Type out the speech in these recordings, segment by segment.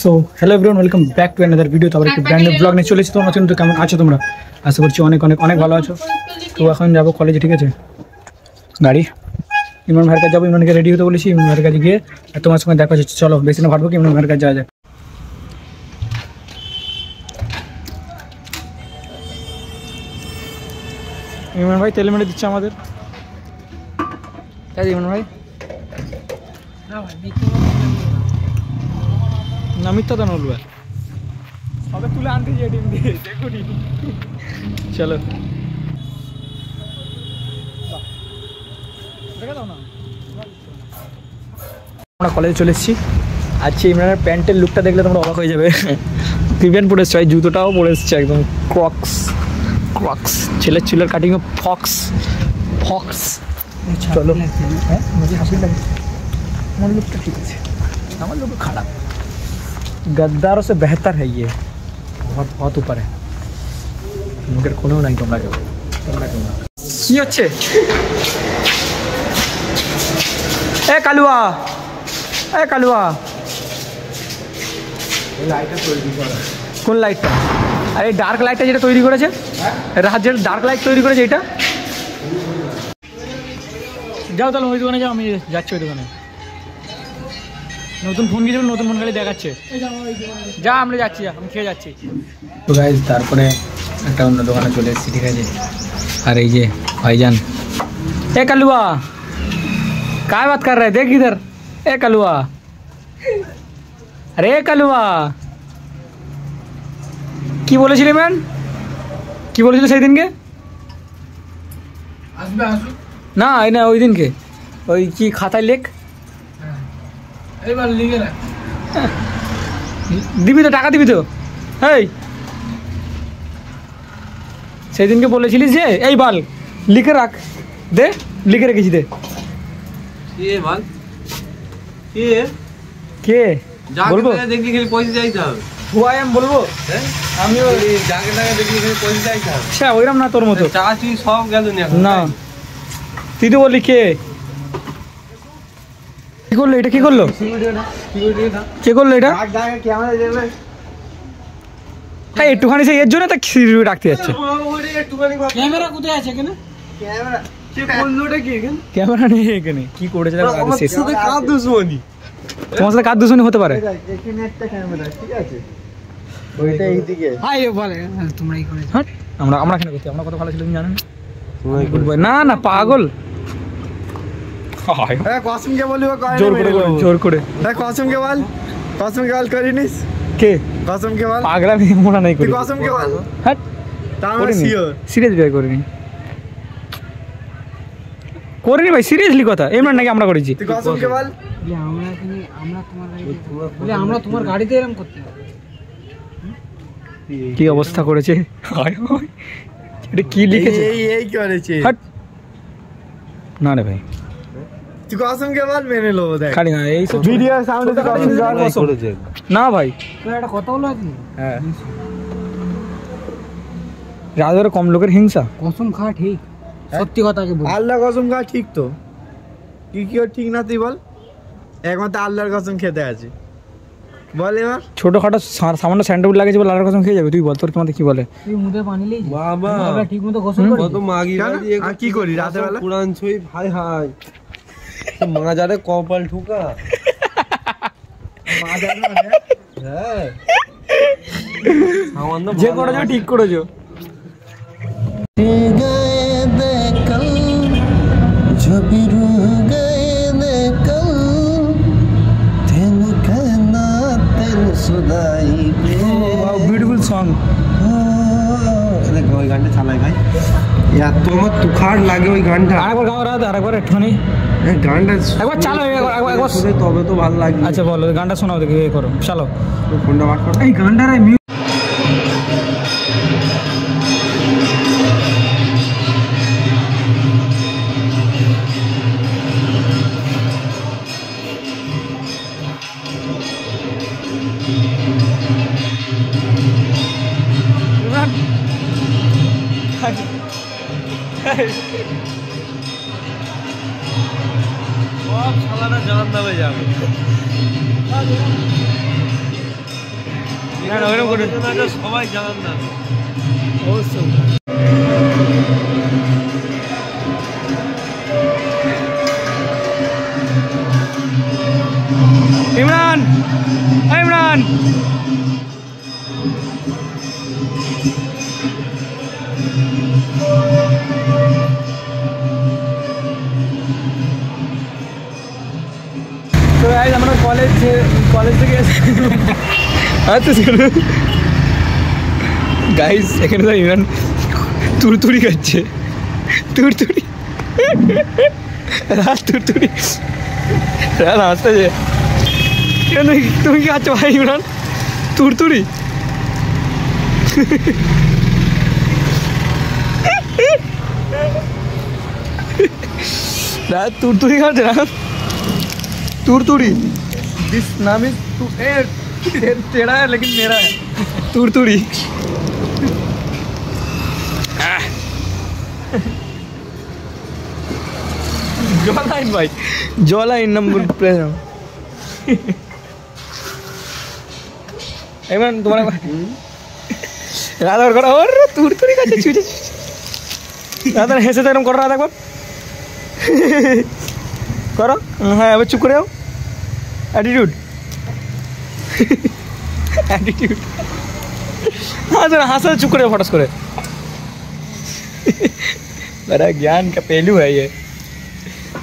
So hello everyone, welcome back to another video. তো আবার একটি ব্র্যান্ড নিউ ব্লগ নিয়ে চলে এসেছি। তোমরা কিন্তু কেমন আছো? তোমরা আশা করছি অনেক অনেক অনেক ভালো আছো। তো এখন যাবো কলেজে, ঠিক আছে? গাড়ি ইমরান ভাইয়ের কাছে যাবো, ইমরানকে রেডি হতে বলেছি। ইমরান ভাইয়ের কাছে গিয়ে তোমার সঙ্গে দেখা হচ্ছে। চলো বেশি না ভাববো কি, ইমরান ভাইয়ের কাছে যাওয়া যাক। ইমরান ভাই তেল মেরে দিচ্ছে আমাদের, তাই ইমরান ভাই? না মিথ্যা তো বলবো, সবে তুলে আনতে যে ডিম দিয়ে দেখুনি। চলো আমরা কলেজে চলে এসেছি। আজকে ইমরানের প্যান্টের লুকটা দেখলে তোমরা অবাক হয়ে যাবে। প্যান্ট পরে এসছে, জুতোটাও পরে এসছে, একদম ক্রক্স ক্রক্স। ছেলের চুলের কাটিংও ফক্স ফক্স। চলো, হ্যাঁ মুঝে হাসি লাগে। আমার লুকটা ঠিক আছে, আমার লুক খারাপ। गद्दारों से बेहतर है ये, बहुत बहुत ऊपर है। मुझे কোনো নাই তোমরা কেউ। কি হচ্ছে? এ কালুয়া, এ কালুয়া, এই লাইটটা তৈরি করা। কোন লাইটটা? আরে ডার্ক লাইটটা যেটা তৈরি করেছে, রাত যেটা ডার্ক লাইট তৈরি করেছে এটা। যাও তাহলে ওই দোকানে যাও, আমি যাচ্ছি ওই দোকানে। নতুন ফোন কিনবে, নতুন ফোন খালি দেখাচ্ছে। যা আমরা যাচ্ছি, আমি খেয়ে যাচ্ছি। তো গাইজ তারপরে একটা অন্য দোকানে চলে এসেছি, ঠিক আছে? আর এই যে ভাইজান, এ কালুয়া काय बात कर रहे हैं? देख इधर, ए कलुआ, अरे कलुआ কি বলেছিলি ম্যান? কি বলেছিল সেই দিনকে? আসবে আসবে না, এই না ওই দিনকে ওই কি খাতায় লেখ, এইবার লিখে রাখ। দিবি তো, টাকা দিবি তো? এই সেই দিনকে বলেছিলিস যে এই বাল লিখে রাখ, দে লিখে রেখেছি, দে। কে বাল? কে কে বলবো? দেখি খালি পয়সা চাইতে হবে। হুয়াই আমি বলবো, আমি ওই যাকে টাকা দেখি খালি পয়সা চাইতে হবে। আচ্ছা ওইরকম না তোর মতো চাচি সব গেল না। তুই তো বললি কে কি করলো এটা? কি করলো? কে করলো এটা? হ্যাঁ একটুখানি সে এর জন্য তো সিঁড়ি রাখতে যাচ্ছে। ক্যামেরা কোথায় আছে এখানে? ক্যামেরা নেই এখানে। কি করেছে তোমার সাথে? কার দুশ্মনী হতে পারে? আমরা এখানে করছি, আমরা কত ভালো ছিল তুমি জানো না? না পাগল, কসমকে বলবো জোর করে। কসমকে বল, কসমকে বল করিনিস কে? কসমকে বল, পাগলা নেই মনে নাই করি। কসমকে বল, হ্যাঁ সিরিয়াস বিয়ে করিনি, করিনি ভাই, সিরিয়াসলি কথা। এমন নাকি আমরা করেছি? তুই কসমকে বল, আমরা তোমার গাড়িতে এরকম করতে কি অবস্থা করেছে? এটা কি লিখেছে? এই করেছে না রে ভাই, তুই কসমকে বল মেনে লো। দেখ খালি না এই সব ভিডিও সামনে তো কসম গাল করেছে না ভাই। তোর একটা কথা হলো কি? হ্যাঁ রাজের কম লোকের হিংসা। কসম খা ঠিক, সত্যি কথা কি বল? আল্লাহ কসম খা ঠিক তো? কি কি ঠিক না তুই বল? একমাত্র আল্লাহর কসম খেতে আছে। বল এবার ছোটখাটো সামান্য স্যান্ডউইচ লাগেছে বলে আল্লাহর কসম খেয়ে যাবে? তুই বল তোর তোমাদের কি বলে? তুই মুদে পানি লেই বাবা, আমরা ঠিকমতো কসম করি কত মাগি দিয়ে কি করি রাতে বেলা? কুরআন ছই ভাই হাই মাজারে কপাল ঠুকা মাজারে মানে হ্যাঁ সামান্য যে করেছো ঠিক করেছো। Beautiful song. ওই গানটা চালাই ভাই, এত আমার তুখার লাগে ওই গানটা। আরেকবার গাও রাত, আরেকবার একটুখানি গানটা একবার চালো, একবার তবে তো ভালো লাগে। আচ্ছা বলো গানটা শোনাও, দেখি এ করো, চালো ফোনটা বার করো। এই গানটার সব শালারা জাহান্নামে যাবে। সবাই জাহান্নামে অবশ্যই। ইমরান, ইমরান তো গাইস আমরা কলেজ থেকে গাইস এখানে তো ইমরান তুড়তুড়ি খাচ্ছে, তুড়তুড়ি রাত তুড়তুড়ি রাত হাসতেছে। তুমি কি খাচ্ছ ভাই ইমরান? তুড়তুড়ি रात तुरतुरी खा जनाब, तुरतुरी। दिस नाम इज तेरा है लेकिन मेरा है, तुरतुरी। जॉलाइन भाई, जॉलाइन नंबर प्लेस। एमन तुम्हारा रात और करो और तुरतुरी का चूचे रात ऐसे तो कर रहा था एक बार करो। हाँ अब चुप करे हो। एटीट्यूड एटीट्यूड हाँ जरा हंसा चुप करे फटस करे। बड़ा ज्ञान का पहलू है ये।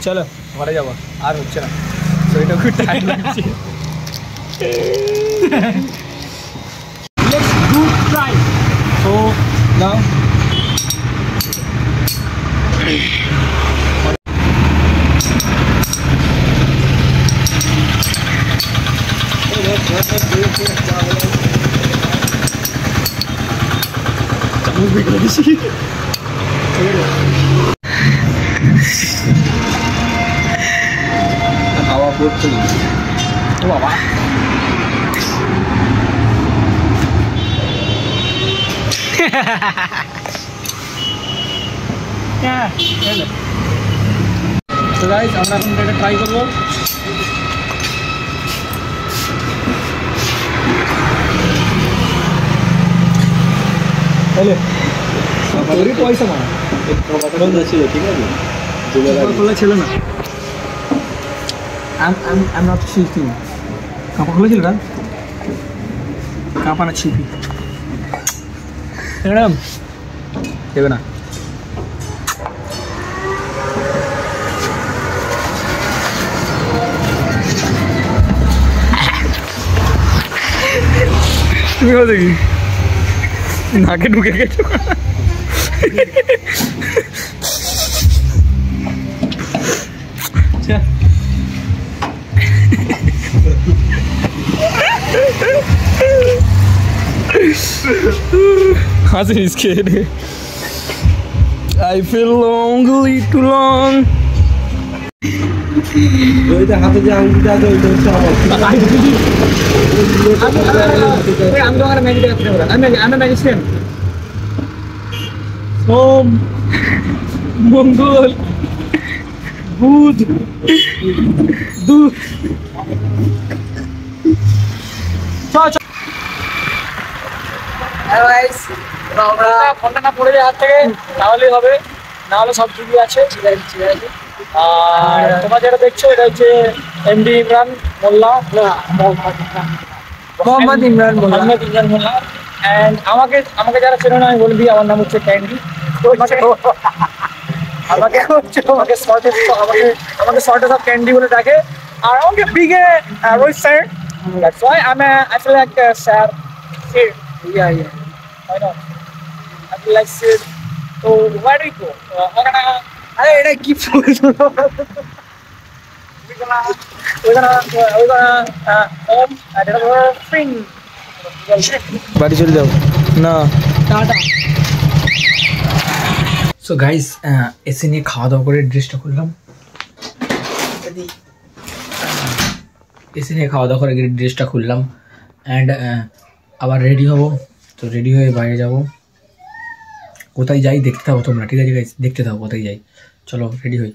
चलो घरे जाबो আর হচ্ছে না, শরীরটা খুব টাইট লাগছে। Let's do try. So now হাওয়া পড়ছে ও বাবা। তো গাইস আমরা এখন এটা ট্রাই করবো। তাহলে তোরই পয়সা মা ছিল, ঠিক আছে খোলা ছিল না। I'm not cheating. কাপড় খোলা ছিল না, কাপড় না ছিপি ম্যাডাম দেবে না। তুমি বলো দেখি নাকে ঢুকে গেছো। হাসি scared. I feel lonely too long. ওইটা হাতে যে আঙ্গুলটা আছে ওইটা হচ্ছে আমার। আমি তোমার মেডিটেট করতে পারবো। আমি ম্যাজিশিয়ান। সোম, মঙ্গল, বুধ, আমরা ফোনটা না পড়ে যায় হাত থেকে, নাহলেই হবে, নাহলে সব চুরি আছে। আর তোমরা যেটা দেখছো এটা হচ্ছে এমডি ইমরান মোল্লা, মোহাম্মদ ইমরান মোল্লা। অ্যান্ড আমাকে যারা চেনো না আমি বলে দিই, আমার নাম হচ্ছে ক্যান্ডি। আমাকে শর্টে সব ক্যান্ডি বলে ডাকে। আর আমাকে বিগে Rohit sir. That's why I feel like sir. Yeah. I know. I feel like sir. So where do we go? Hey, এটা কি ফুল? We're gonna spring. বাড়ি চলে যাও না, টাটা। সো গাইস এসে নিয়ে খাওয়া দাওয়া করে ড্রেসটা খুললাম। এসে নিয়ে খাওয়া দাওয়া করে ড্রেসটা খুললাম অ্যান্ড আবার রেডি হবো। তো রেডি হয়ে বাইরে যাব, কোথায় যাই দেখতে থাকো তোমরা, ঠিক আছে গাইস? দেখতে থাকো কোথায় যাই। চলো রেডি হই।